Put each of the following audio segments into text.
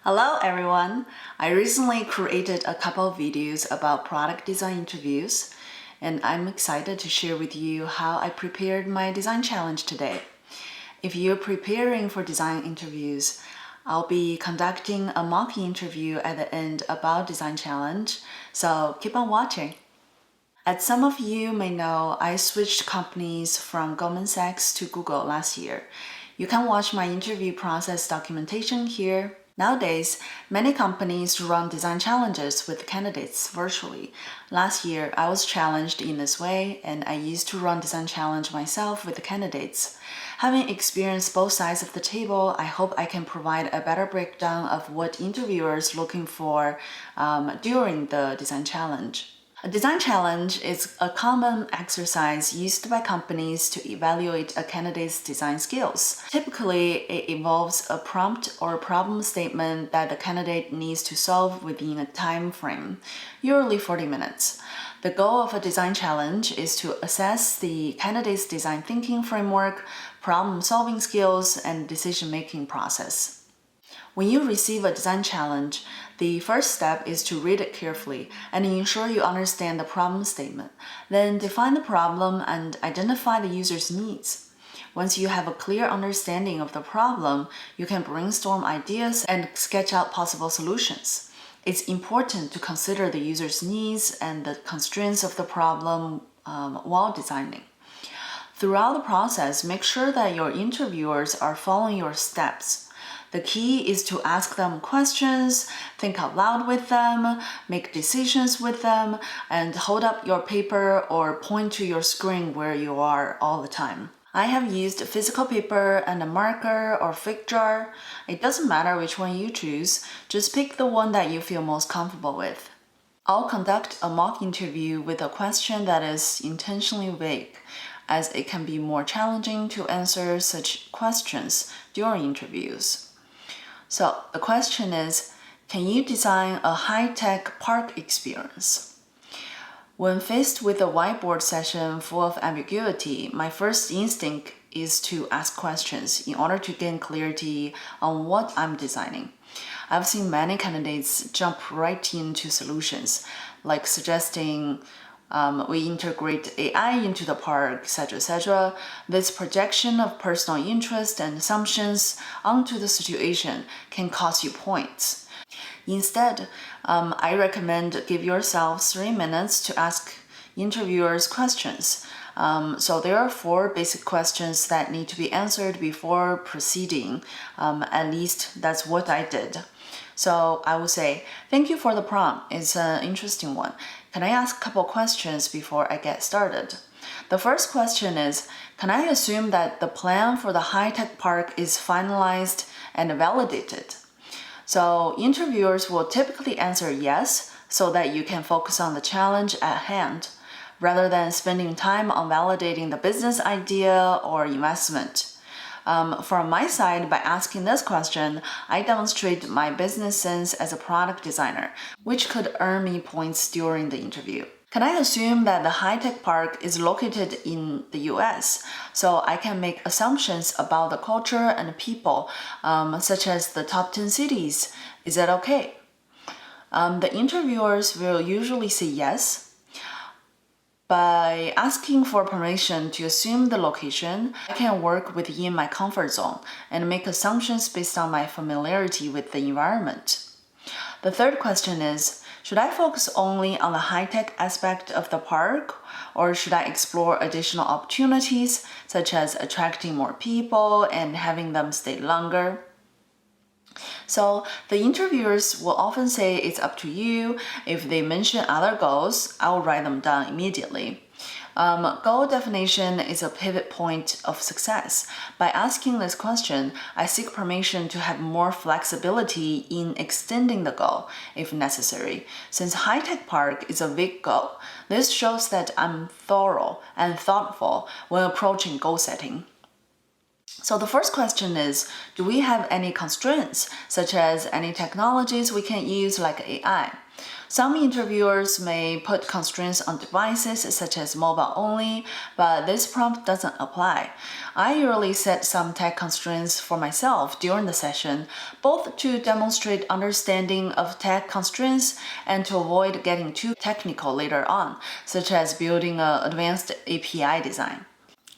Hello everyone! I recently created a couple of videos about product design interviews, and I'm excited to share with you how I prepared my design challenge today. If you're preparing for design interviews, I'll be conducting a mock interview at the end about design challenge, so keep on watching. As some of you may know, I switched companies from Goldman Sachs to Google last year. You can watch my interview process documentation here. Nowadays, many companies run design challenges with candidates virtually. Last year, I was challenged in this way, and I used to run design challenge myself with the candidates. Having experienced both sides of the table, I hope I can provide a better breakdown of what interviewers looking for during the design challenge. A design challenge is a common exercise used by companies to evaluate a candidate's design skills. Typically, it involves a prompt or problem statement that the candidate needs to solve within a time frame, usually 40 minutes. The goal of a design challenge is to assess the candidate's design thinking framework, problem-solving skills, and decision-making process. When you receive a design challenge, the first step is to read it carefully and ensure you understand the problem statement. Then define the problem and identify the user's needs. Once you have a clear understanding of the problem, you can brainstorm ideas and sketch out possible solutions. It's important to consider the user's needs and the constraints of the problem while designing. Throughout the process, make sure that your interviewers are following your steps. The key is to ask them questions, think out loud with them, make decisions with them, and hold up your paper or point to your screen where you are all the time. I have used physical paper and a marker or fake jar. It doesn't matter which one you choose, just pick the one that you feel most comfortable with. I'll conduct a mock interview with a question that is intentionally vague, as it can be more challenging to answer such questions during interviews. So the question is, can you design a high-tech park experience? When faced with a whiteboard session full of ambiguity, my first instinct is to ask questions in order to gain clarity on what I'm designing. I've seen many candidates jump right into solutions, like suggesting we integrate AI into the park, etc. This projection of personal interest and assumptions onto the situation can cost you points. Instead, I recommend give yourself 3 minutes to ask interviewers questions. So there are 4 basic questions that need to be answered before proceeding. At least that's what I did. So I will say, thank you for the prompt. It's an interesting one. Can I ask a couple questions before I get started? The first question is, can I assume that the plan for the high-tech park is finalized and validated? So interviewers will typically answer yes, so that you can focus on the challenge at hand, rather than spending time on validating the business idea or investment. From my side, by asking this question, I demonstrate my business sense as a product designer, which could earn me points during the interview. Can I assume that the high-tech park is located in the US, so I can make assumptions about the culture and people, such as the top 10 cities? Is that okay? The interviewers will usually say yes. By asking for permission to assume the location, I can work within my comfort zone and make assumptions based on my familiarity with the environment. The third question is, should I focus only on the high-tech aspect of the park, or should I explore additional opportunities, such as attracting more people and having them stay longer? So the interviewers will often say it's up to you. If they mention other goals, I'll write them down immediately. Goal definition is a pivot point of success. By asking this question, I seek permission to have more flexibility in extending the goal if necessary. Since high-tech park is a big goal, this shows that I'm thorough and thoughtful when approaching goal setting. So the first question is, do we have any constraints, such as any technologies we can use like AI? Some interviewers may put constraints on devices such as mobile only, but this prompt doesn't apply. I usually set some tech constraints for myself during the session, both to demonstrate understanding of tech constraints and to avoid getting too technical later on, such as building an advanced API design.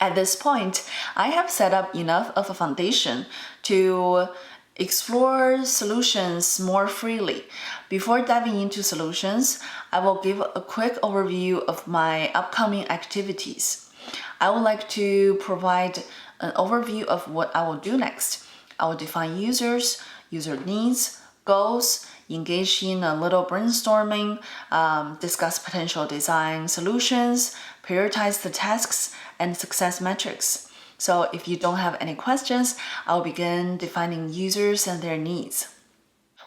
At this point, I have set up enough of a foundation to explore solutions more freely. Before diving into solutions, I will give a quick overview of my upcoming activities. I would like to provide an overview of what I will do next. I will define users, user needs, goals, engage in a little brainstorming, discuss potential design solutions, prioritize the tasks, and success metrics. So if you don't have any questions, I'll begin defining users and their needs.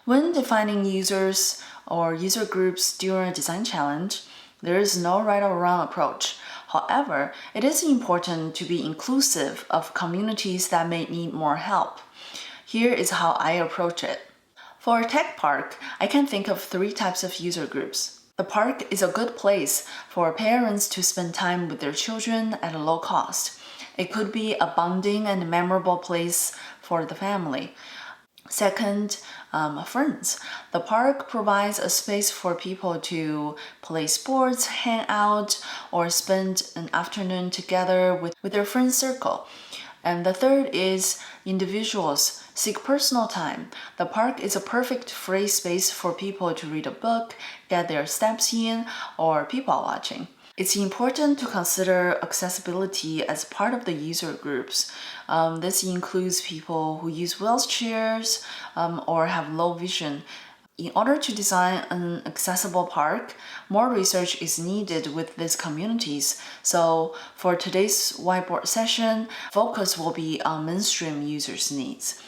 When defining users or user groups during a design challenge, there is no right or wrong approach. However, it is important to be inclusive of communities that may need more help. Here is how I approach it. For a tech park, I can think of 3 types of user groups. The park is a good place for parents to spend time with their children at a low cost. It could be a bonding and memorable place for the family. Second, friends. The park provides a space for people to play sports, hang out, or spend an afternoon together with their friend circle. And the third is individuals seek personal time. The park is a perfect free space for people to read a book, get their steps in, or people watching. It's important to consider accessibility as part of the user groups. This includes people who use wheelchairs or have low vision. In order to design an accessible park, more research is needed with these communities. So for today's whiteboard session, focus will be on mainstream users' needs.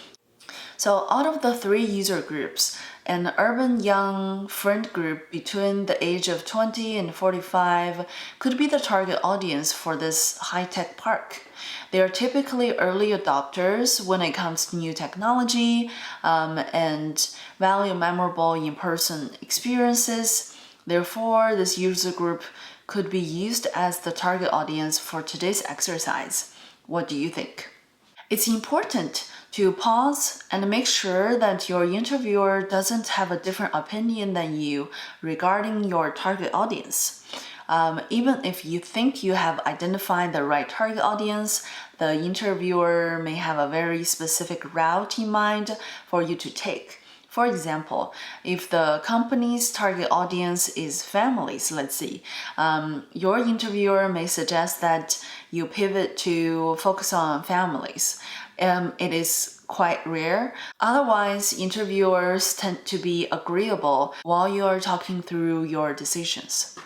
So out of the 3 user groups, an urban young friend group between the age of 20 and 45 could be the target audience for this high-tech park. They are typically early adopters when it comes to new technology and value memorable in-person experiences. Therefore, this user group could be used as the target audience for today's exercise. What do you think? It's important to pause and make sure that your interviewer doesn't have a different opinion than you regarding your target audience. Even if you think you have identified the right target audience, the interviewer may have a very specific route in mind for you to take. For example, if the company's target audience is families, let's see, your interviewer may suggest that you pivot to focus on families. It is quite rare. Otherwise, interviewers tend to be agreeable while you are talking through your decisions.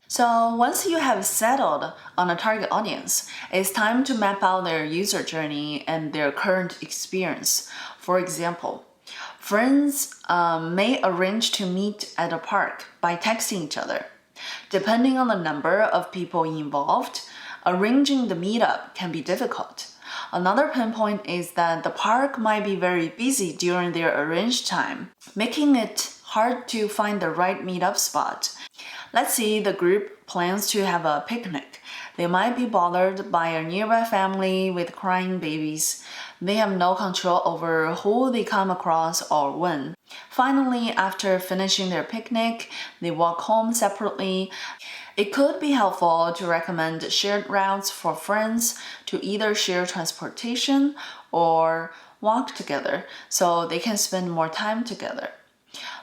So once you have settled on a target audience, it's time to map out their user journey and their current experience. For example, friends may arrange to meet at a park by texting each other. Depending on the number of people involved, arranging the meetup can be difficult. Another pinpoint is that the park might be very busy during their arranged time, making it hard to find the right meetup spot. Let's say the group plans to have a picnic. They might be bothered by a nearby family with crying babies. They have no control over who they come across or when. Finally, after finishing their picnic, they walk home separately. It could be helpful to recommend shared routes for friends to either share transportation or walk together so they can spend more time together.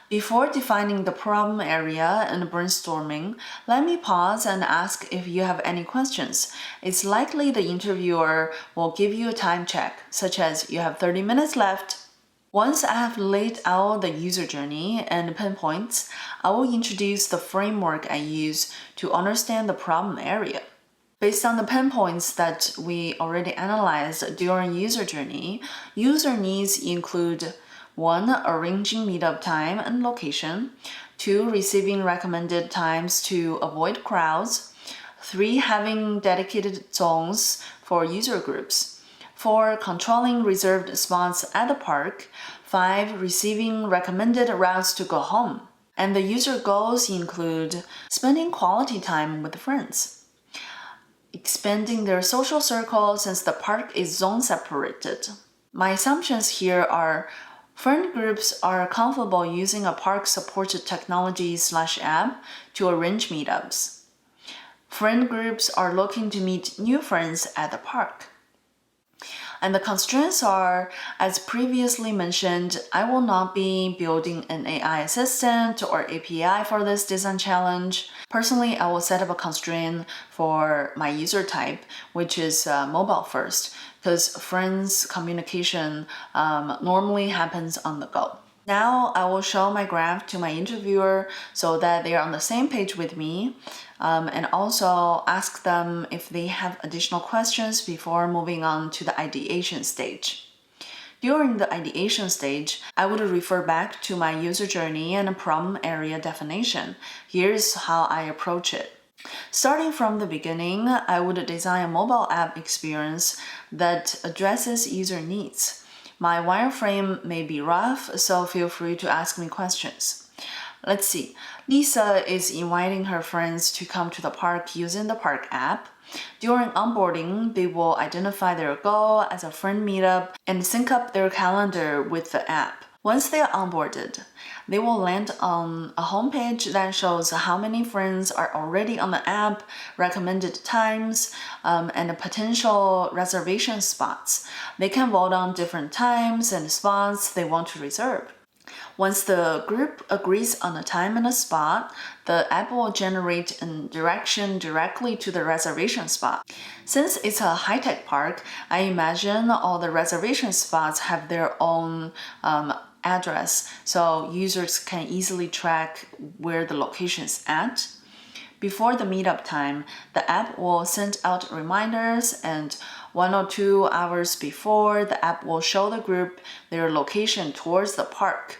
Before defining the problem area and brainstorming, let me pause and ask if you have any questions. It's likely the interviewer will give you a time check, such as you have 30 minutes left. Once I have laid out the user journey and pinpoints, I will introduce the framework I use to understand the problem area. Based on the pinpoints that we already analyzed during user journey, user needs include 1. Arranging meetup time and location. 2. Receiving recommended times to avoid crowds. 3. Having dedicated zones for user groups. 4. Controlling reserved spots at the park. 5. Receiving recommended routes to go home. And the user goals include spending quality time with friends, expanding their social circle since the park is zone separated. My assumptions here are friend groups are comfortable using a park-supported technology/app to arrange meetups. Friend groups are looking to meet new friends at the park. And the constraints are, as previously mentioned, I will not be building an AI assistant or API for this design challenge. Personally, I will set up a constraint for my user type, which is mobile first, because friends communication normally happens on the go. Now I will show my graph to my interviewer so that they are on the same page with me, and also ask them if they have additional questions before moving on to the ideation stage. During the ideation stage, I would refer back to my user journey and problem area definition. Here's how I approach it. Starting from the beginning, I would design a mobile app experience that addresses user needs. My wireframe may be rough, so feel free to ask me questions. Let's see. Lisa is inviting her friends to come to the park using the park app. During onboarding, they will identify their goal as a friend meetup and sync up their calendar with the app. Once they are onboarded, they will land on a homepage that shows how many friends are already on the app, recommended times, and potential reservation spots. They can vote on different times and spots they want to reserve. Once the group agrees on a time and a spot, the app will generate a direction directly to the reservation spot. Since it's a high-tech park, I imagine all the reservation spots have their own address, so users can easily track where the location is at. Before the meetup time, the app will send out reminders, and 1 or 2 hours before, the app will show the group their location towards the park.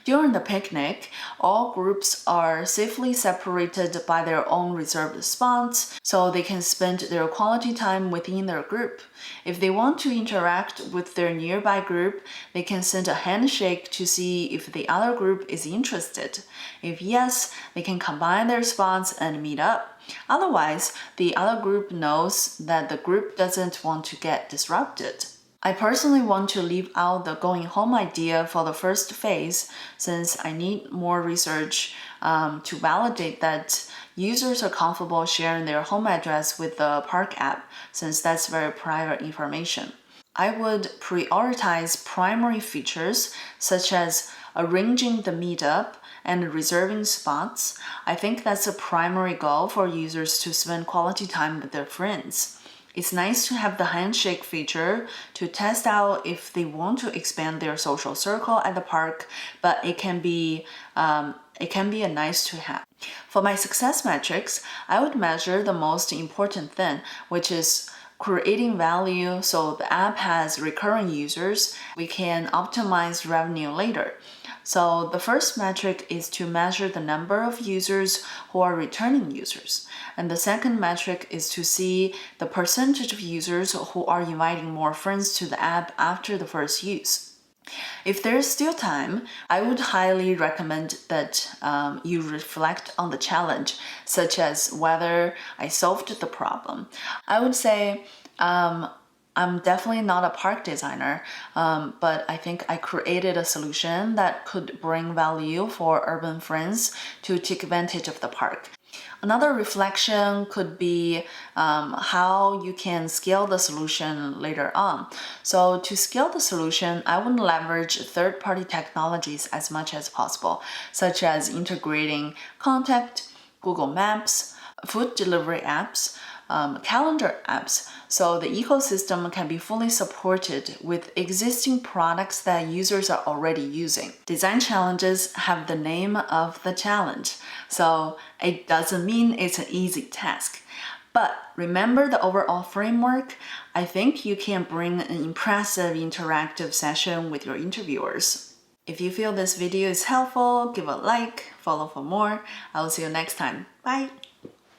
During the picnic, all groups are safely separated by their own reserved spots, so they can spend their quality time within their group. If they want to interact with their nearby group, they can send a handshake to see if the other group is interested. If yes, they can combine their spots and meet up. Otherwise, the other group knows that the group doesn't want to get disrupted. I personally want to leave out the going home idea for the first phase, since I need more research to validate that users are comfortable sharing their home address with the park app, since that's very private information. I would prioritize primary features such as arranging the meetup and reserving spots. I think that's a primary goal for users to spend quality time with their friends. It's nice to have the handshake feature to test out if they want to expand their social circle at the park, but it can be a nice to have. For my success metrics, I would measure the most important thing, which is creating value so the app has recurring users. We can optimize revenue later. So the first metric is to measure the number of users who are returning users. And the second metric is to see the percentage of users who are inviting more friends to the app after the first use. If there's still time, I would highly recommend that you reflect on the challenge, such as whether I solved the problem. I would say I'm definitely not a park designer, but I think I created a solution that could bring value for urban friends to take advantage of the park. Another reflection could be how you can scale the solution later on. So to scale the solution, I would leverage third-party technologies as much as possible, such as integrating Contact, Google Maps, food delivery apps, calendar apps, so the ecosystem can be fully supported with existing products that users are already using. Design challenges have the name of the challenge, so it doesn't mean it's an easy task. But remember the overall framework. I think you can bring an impressive interactive session with your interviewers. If you feel this video is helpful, give a like, follow for more. I will see you next time. Bye!